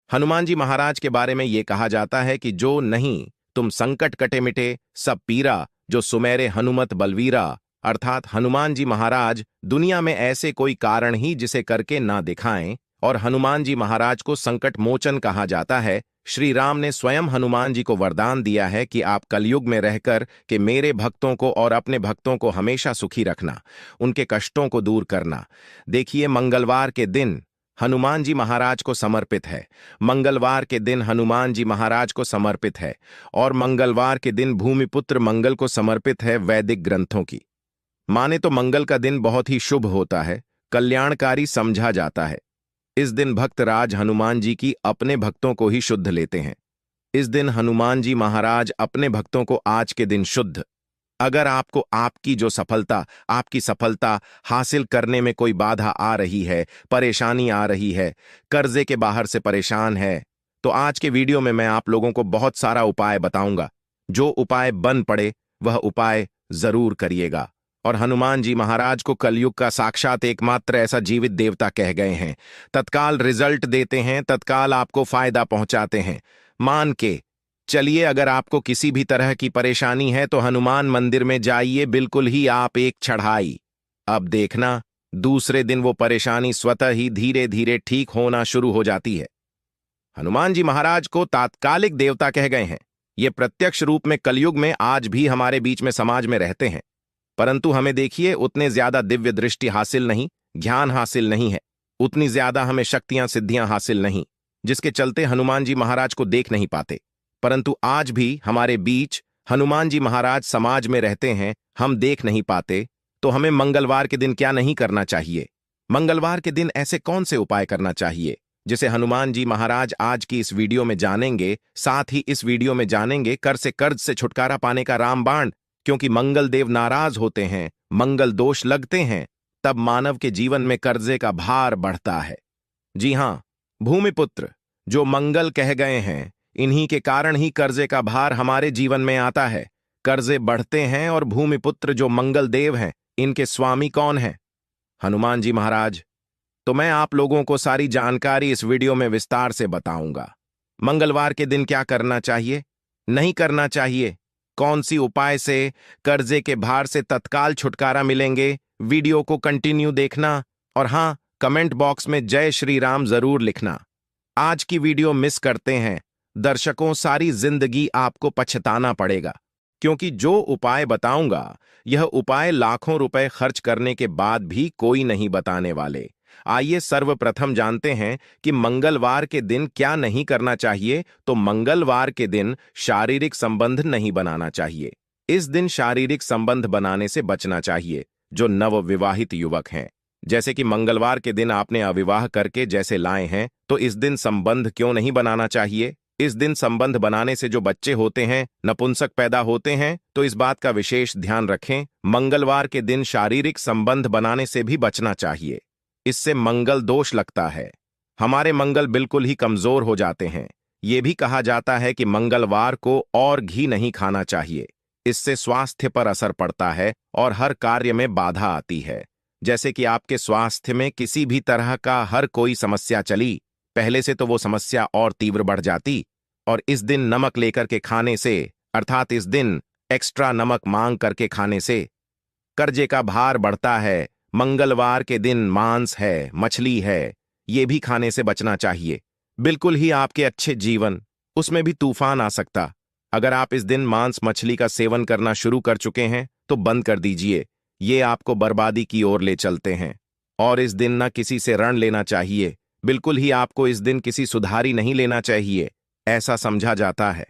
हनुमान जी महाराज के बारे में ये कहा जाता है कि जो नहीं तुम संकट कटे मिटे सब पीरा, जो सुमेरे हनुमत बलवीरा। अर्थात हनुमान जी महाराज दुनिया में ऐसे कोई कारण ही जिसे करके ना दिखाएं, और हनुमान जी महाराज को संकट मोचन कहा जाता है। श्री राम ने स्वयं हनुमान जी को वरदान दिया है कि आप कलयुग में रहकर के मेरे भक्तों को और अपने भक्तों को हमेशा सुखी रखना, उनके कष्टों को दूर करना। देखिए, मंगलवार के दिन हनुमान जी महाराज को समर्पित है। मंगलवार के दिन हनुमान जी महाराज को समर्पित है, और मंगलवार के दिन भूमिपुत्र मंगल को समर्पित है वैदिक ग्रंथों की माने तो मंगल का दिन बहुत ही शुभ होता है, कल्याणकारी समझा जाता है। इस दिन भक्त राज हनुमान जी की अपने भक्तों को ही शुद्ध लेते हैं। इस दिन हनुमान जी महाराज अपने भक्तों को आज के दिन शुद्ध। अगर आपको आपकी सफलता हासिल करने में कोई बाधा आ रही है, परेशानी आ रही है, कर्जे के बाहर से परेशान है, तो आज के वीडियो में मैं आप लोगों को बहुत सारा उपाय बताऊंगा। जो उपाय बन पड़े वह उपाय जरूर करिएगा। और हनुमान जी महाराज को कलयुग का साक्षात एकमात्र ऐसा जीवित देवता कह गए हैं। तत्काल रिजल्ट देते हैं, तत्काल आपको फायदा पहुंचाते हैं। मान के चलिए, अगर आपको किसी भी तरह की परेशानी है तो हनुमान मंदिर में जाइए, बिल्कुल ही आप एक चढ़ाई। अब देखना, दूसरे दिन वो परेशानी स्वतः ही धीरे धीरे ठीक होना शुरू हो जाती है। हनुमान जी महाराज को तात्कालिक देवता कह गए हैं। ये प्रत्यक्ष रूप में कलयुग में आज भी हमारे बीच में समाज में रहते हैं, परंतु हमें देखिए उतने ज्यादा दिव्य दृष्टि हासिल नहीं, ज्ञान हासिल नहीं है, उतनी ज्यादा हमें शक्तियां सिद्धियां हासिल नहीं, जिसके चलते हनुमान जी महाराज को देख नहीं पाते। परंतु आज भी हमारे बीच हनुमान जी महाराज समाज में रहते हैं, हम देख नहीं पाते। तो हमें मंगलवार के दिन क्या नहीं करना चाहिए? मंगलवार के दिन ऐसे कौन से उपाय करना चाहिए जिसे हनुमान जी महाराज आज की इस वीडियो में जानेंगे। साथ ही इस वीडियो में जानेंगे कर्ज से छुटकारा पाने का रामबाण। क्योंकि मंगल देव नाराज होते हैं, मंगल दोष लगते हैं, तब मानव के जीवन में कर्जे का भार बढ़ता है। जी हां, भूमिपुत्र जो मंगल कह गए हैं, इन्हीं के कारण ही कर्जे का भार हमारे जीवन में आता है। कर्जे बढ़ते हैं, और भूमिपुत्र जो मंगल देव हैं, इनके स्वामी कौन हैं? हनुमान जी महाराज। तो मैं आप लोगों को सारी जानकारी इस वीडियो में विस्तार से बताऊंगा। मंगलवार के दिन क्या करना चाहिए, नहीं करना चाहिए, कौन सी उपाय से कर्जे के भार से तत्काल छुटकारा मिलेंगे। वीडियो को कंटिन्यू देखना, और हां, कमेंट बॉक्स में जय श्री राम जरूर लिखना। आज की वीडियो मिस करते हैं दर्शकों, सारी जिंदगी आपको पछताना पड़ेगा, क्योंकि जो उपाय बताऊंगा यह उपाय लाखों रुपए खर्च करने के बाद भी कोई नहीं बताने वाले। आइए सर्वप्रथम जानते हैं कि मंगलवार के दिन क्या नहीं करना चाहिए। तो मंगलवार के दिन शारीरिक संबंध नहीं बनाना चाहिए। इस दिन शारीरिक संबंध बनाने से बचना चाहिए। जो नवविवाहित युवक हैं, जैसे कि मंगलवार के दिन आपने अविवाह करके जैसे लाए हैं, तो इस दिन संबंध क्यों नहीं बनाना चाहिए? इस दिन संबंध बनाने से जो बच्चे होते हैं, नपुंसक पैदा होते हैं, तो इस बात का विशेष ध्यान रखें। मंगलवार के दिन शारीरिक संबंध बनाने से भी बचना चाहिए। इससे मंगल दोष लगता है, हमारे मंगल बिल्कुल ही कमजोर हो जाते हैं। यह भी कहा जाता है कि मंगलवार को और घी नहीं खाना चाहिए, इससे स्वास्थ्य पर असर पड़ता है और हर कार्य में बाधा आती है। जैसे कि आपके स्वास्थ्य में किसी भी तरह का हर कोई समस्या चली, पहले से तो वो समस्या और तीव्र बढ़ जाती। और इस दिन नमक लेकर के खाने से, अर्थात इस दिन एक्स्ट्रा नमक मांग करके खाने से कर्जे का भार बढ़ता है। मंगलवार के दिन मांस है, मछली है, ये भी खाने से बचना चाहिए। बिल्कुल ही आपके अच्छे जीवन, उसमें भी तूफान आ सकता। अगर आप इस दिन मांस मछली का सेवन करना शुरू कर चुके हैं तो बंद कर दीजिए, ये आपको बर्बादी की ओर ले चलते हैं। और इस दिन न किसी से ऋण लेना चाहिए, बिल्कुल ही आपको इस दिन किसी सुधारी नहीं लेना चाहिए, ऐसा समझा जाता है।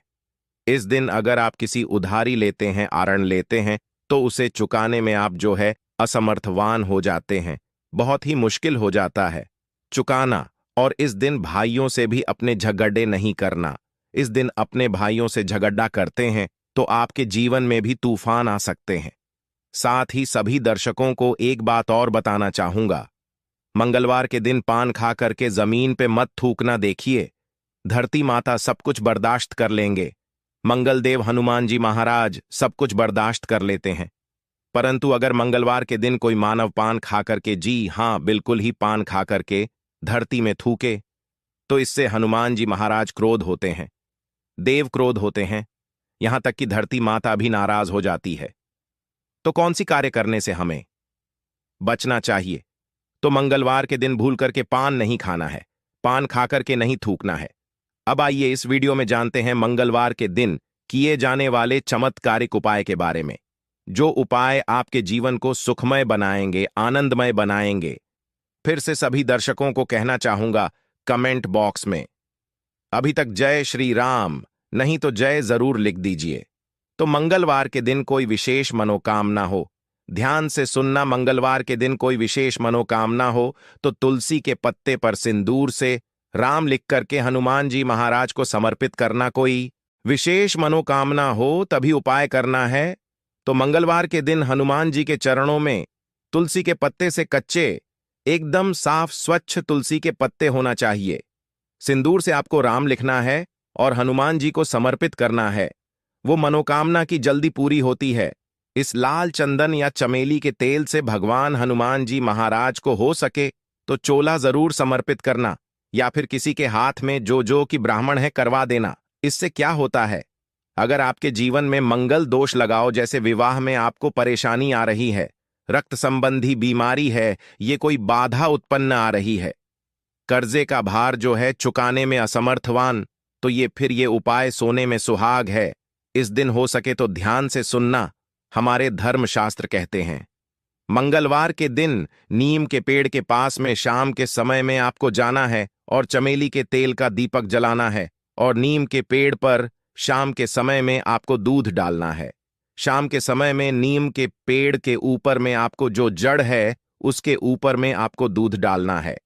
इस दिन अगर आप किसी उधारी लेते हैं, आरण लेते हैं, तो उसे चुकाने में आप जो है असमर्थवान हो जाते हैं, बहुत ही मुश्किल हो जाता है चुकाना। और इस दिन भाइयों से भी अपने झगड़े नहीं करना। इस दिन अपने भाइयों से झगड़ा करते हैं तो आपके जीवन में भी तूफान आ सकते हैं। साथ ही सभी दर्शकों को एक बात और बताना चाहूंगा, मंगलवार के दिन पान खा करके जमीन पे मत थूकना। देखिए, धरती माता सब कुछ बर्दाश्त कर लेंगे, मंगलदेव हनुमान जी महाराज सब कुछ बर्दाश्त कर लेते हैं। परंतु अगर मंगलवार के दिन कोई मानव पान खा करके, जी हां, बिल्कुल ही पान खा करके धरती में थूके, तो इससे हनुमान जी महाराज क्रोध होते हैं, देव क्रोध होते हैं, यहां तक कि धरती माता भी नाराज हो जाती है। तो कौन सी कार्य करने से हमें बचना चाहिए? तो मंगलवार के दिन भूल करके पान नहीं खाना है, पान खाकर के नहीं थूकना है। अब आइए इस वीडियो में जानते हैं मंगलवार के दिन किए जाने वाले चमत्कारिक उपाय के बारे में, जो उपाय आपके जीवन को सुखमय बनाएंगे, आनंदमय बनाएंगे। फिर से सभी दर्शकों को कहना चाहूंगा कमेंट बॉक्स में अभी तक जय श्री राम नहीं तो जय जरूर लिख दीजिए। तो मंगलवार के दिन कोई विशेष मनोकामना हो, ध्यान से सुनना, मंगलवार के दिन कोई विशेष मनोकामना हो तो तुलसी के पत्ते पर सिंदूर से राम लिख करके हनुमान जी महाराज को समर्पित करना। कोई विशेष मनोकामना हो तभी उपाय करना है। तो मंगलवार के दिन हनुमान जी के चरणों में तुलसी के पत्ते से कच्चे, एकदम साफ स्वच्छ तुलसी के पत्ते होना चाहिए। सिंदूर से आपको राम लिखना है और हनुमान जी को समर्पित करना है। वो मनोकामना की जल्दी पूरी होती है। इस लाल चंदन या चमेली के तेल से भगवान हनुमान जी महाराज को हो सके तो चोला जरूर समर्पित करना, या फिर किसी के हाथ में जो कि ब्राह्मण है करवा देना। इससे क्या होता है, अगर आपके जीवन में मंगल दोष लगाओ, जैसे विवाह में आपको परेशानी आ रही है, रक्त संबंधी बीमारी है, ये कोई बाधा उत्पन्न आ रही है, कर्जे का भार जो है चुकाने में असमर्थवान, तो ये उपाय सोने में सुहाग है। इस दिन हो सके तो ध्यान से सुनना, हमारे धर्मशास्त्र कहते हैं मंगलवार के दिन नीम के पेड़ के पास में शाम के समय में आपको जाना है और चमेली के तेल का दीपक जलाना है, और नीम के पेड़ पर शाम के समय में आपको दूध डालना है। शाम के समय में नीम के पेड़ के ऊपर में आपको जो जड़ है उसके ऊपर में आपको दूध डालना है।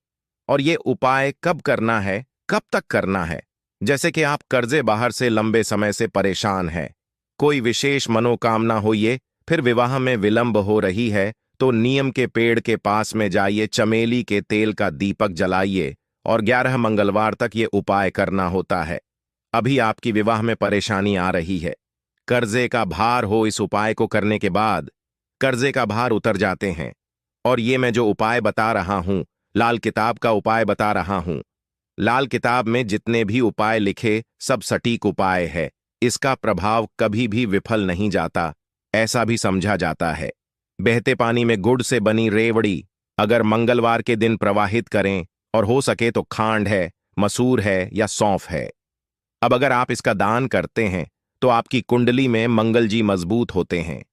और ये उपाय कब करना है, कब तक करना है? जैसे कि आप कर्जे बाहर से लंबे समय से परेशान हैं, कोई विशेष मनोकामना हो, ये फिर विवाह में विलंब हो रही है, तो नीम के पेड़ के पास में जाइए, चमेली के तेल का दीपक जलाइए और 11 मंगलवार तक ये उपाय करना होता है। अभी आपकी विवाह में परेशानी आ रही है, कर्जे का भार हो, इस उपाय को करने के बाद कर्जे का भार उतर जाते हैं। और ये मैं जो उपाय बता रहा हूं, लाल किताब का उपाय बता रहा हूं। लाल किताब में जितने भी उपाय लिखे सब सटीक उपाय है, इसका प्रभाव कभी भी विफल नहीं जाता, ऐसा भी समझा जाता है। बहते पानी में गुड़ से बनी रेवड़ी अगर मंगलवार के दिन प्रवाहित करें, और हो सके तो खांड है, मसूर है या सौंफ है। अब अगर आप इसका दान करते हैं तो आपकी कुंडली में मंगल जी मजबूत होते हैं।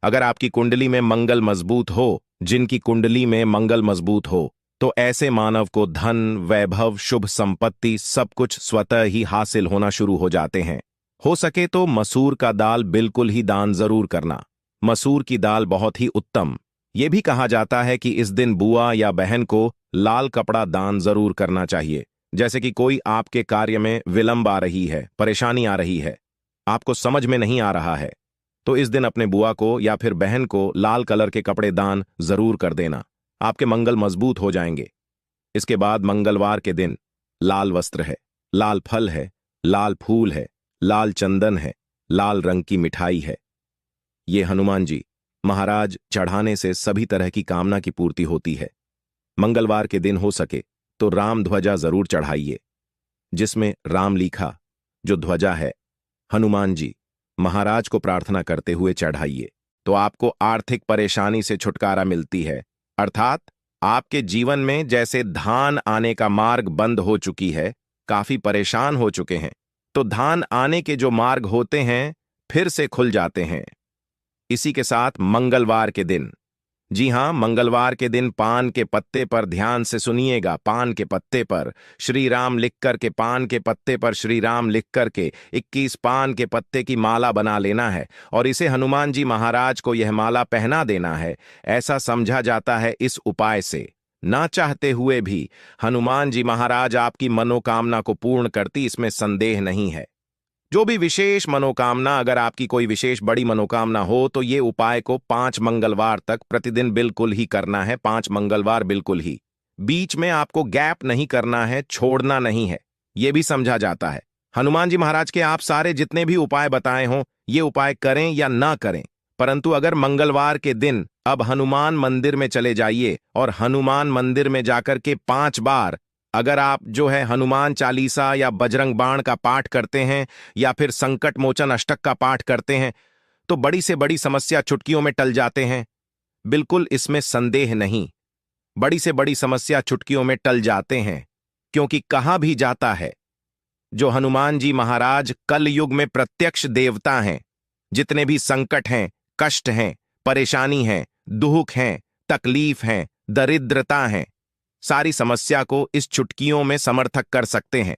अगर आपकी कुंडली में मंगल मजबूत हो, जिनकी कुंडली में मंगल मजबूत हो, तो ऐसे मानव को धन, वैभव, शुभ संपत्ति सब कुछ स्वतः ही हासिल होना शुरू हो जाते हैं। हो सके तो मसूर का दाल बिल्कुल ही दान जरूर करना। मसूर की दाल बहुत ही उत्तम। ये भी कहा जाता है कि इस दिन बुआ या बहन को लाल कपड़ा दान जरूर करना चाहिए। जैसे कि कोई आपके कार्य में विलंब आ रही है, परेशानी आ रही है, आपको समझ में नहीं आ रहा है, तो इस दिन अपने बुआ को या फिर बहन को लाल कलर के कपड़े दान जरूर कर देना, आपके मंगल मजबूत हो जाएंगे। इसके बाद मंगलवार के दिन लाल वस्त्र है, लाल फल है, लाल फूल है, लाल चंदन है, लाल रंग की मिठाई है। ये हनुमान जी महाराज चढ़ाने से सभी तरह की कामना की पूर्ति होती है। मंगलवार के दिन हो सके तो राम ध्वजा जरूर चढ़ाइए, जिसमें राम लिखा जो ध्वजा है हनुमान जी महाराज को प्रार्थना करते हुए चढ़ाइए, तो आपको आर्थिक परेशानी से छुटकारा मिलती है। अर्थात आपके जीवन में जैसे धान आने का मार्ग बंद हो चुकी है, काफी परेशान हो चुके हैं, तो धान आने के जो मार्ग होते हैं फिर से खुल जाते हैं। इसी के साथ मंगलवार के दिन, जी हां, मंगलवार के दिन पान के पत्ते पर, ध्यान से सुनिएगा, पान के पत्ते पर श्री राम लिख करके, पान के पत्ते पर श्री राम लिख करके 21 पान के पत्ते की माला बना लेना है और इसे हनुमान जी महाराज को यह माला पहना देना है। ऐसा समझा जाता है इस उपाय से ना चाहते हुए भी हनुमान जी महाराज आपकी मनोकामना को पूर्ण करती, इसमें संदेह नहीं है। जो भी विशेष मनोकामना, अगर आपकी कोई विशेष बड़ी मनोकामना हो तो ये उपाय को 5 मंगलवार तक प्रतिदिन बिल्कुल ही करना है। 5 मंगलवार बिल्कुल ही, बीच में आपको गैप नहीं करना है, छोड़ना नहीं है, ये भी समझा जाता है। हनुमान जी महाराज के आप सारे जितने भी उपाय बताए हों, ये उपाय करें या ना करें, परंतु अगर मंगलवार के दिन अब हनुमान मंदिर में चले जाइए और हनुमान मंदिर में जाकर के 5 बार अगर आप जो है हनुमान चालीसा या बजरंग बाण का पाठ करते हैं या फिर संकट मोचन अष्टक का पाठ करते हैं तो बड़ी से बड़ी समस्या चुटकियों में टल जाते हैं। बिल्कुल इसमें संदेह नहीं, बड़ी से बड़ी समस्या चुटकियों में टल जाते हैं, क्योंकि कहा भी जाता है जो हनुमान जी महाराज कल युग में प्रत्यक्ष देवता हैं। जितने भी संकट हैं, कष्ट हैं, परेशानी हैं, दुख हैं, तकलीफ हैं, दरिद्रता हैं, सारी समस्या को इस चुटकियों में समर्थक कर सकते हैं।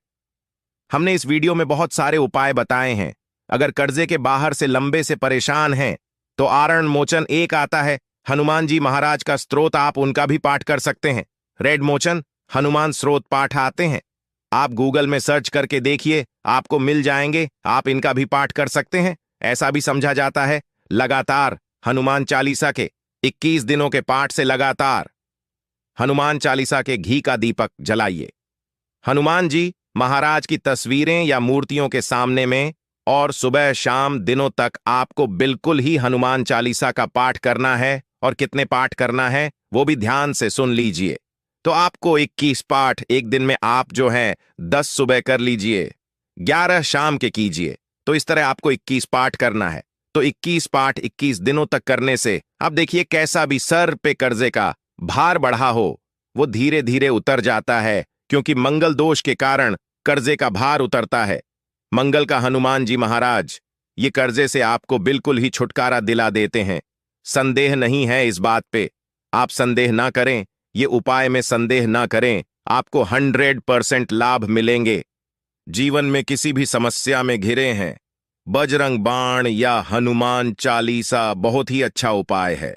हमने इस वीडियो में बहुत सारे उपाय बताए हैं। अगर कर्जे के बाहर से लंबे से परेशान हैं तो आरण मोचन एक आता है, हनुमान जी महाराज का स्तोत्र, आप उनका भी पाठ कर सकते हैं। रेड मोचन हनुमान स्रोत पाठ आते हैं, आप गूगल में सर्च करके देखिए, आपको मिल जाएंगे, आप इनका भी पाठ कर सकते हैं। ऐसा भी समझा जाता है लगातार हनुमान चालीसा के 21 दिनों के पाठ से लगातार हनुमान चालीसा के घी का दीपक जलाइए। हनुमान जी महाराज की तस्वीरें या मूर्तियों के सामने में और सुबह शाम दिनों तक आपको बिल्कुल ही हनुमान चालीसा का पाठ करना है। और कितने पाठ करना है वो भी ध्यान से सुन लीजिए। तो आपको 21 पाठ एक दिन में आप जो है 10 सुबह कर लीजिए, 11 शाम के कीजिए। तो इस तरह आपको 21 पाठ करना है। तो 21 पाठ 21 दिनों तक करने से अब देखिए कैसा भी सर पे कर्जे का भार बढ़ा हो वो धीरे धीरे उतर जाता है, क्योंकि मंगल दोष के कारण कर्जे का भार उतरता है। मंगल का हनुमान जी महाराज ये कर्जे से आपको बिल्कुल ही छुटकारा दिला देते हैं। संदेह नहीं है इस बात पे, आप संदेह ना करें, ये उपाय में संदेह ना करें, आपको 100% लाभ मिलेंगे। जीवन में किसी भी समस्या में घिरे हैं, बजरंग बाण या हनुमान चालीसा बहुत ही अच्छा उपाय है।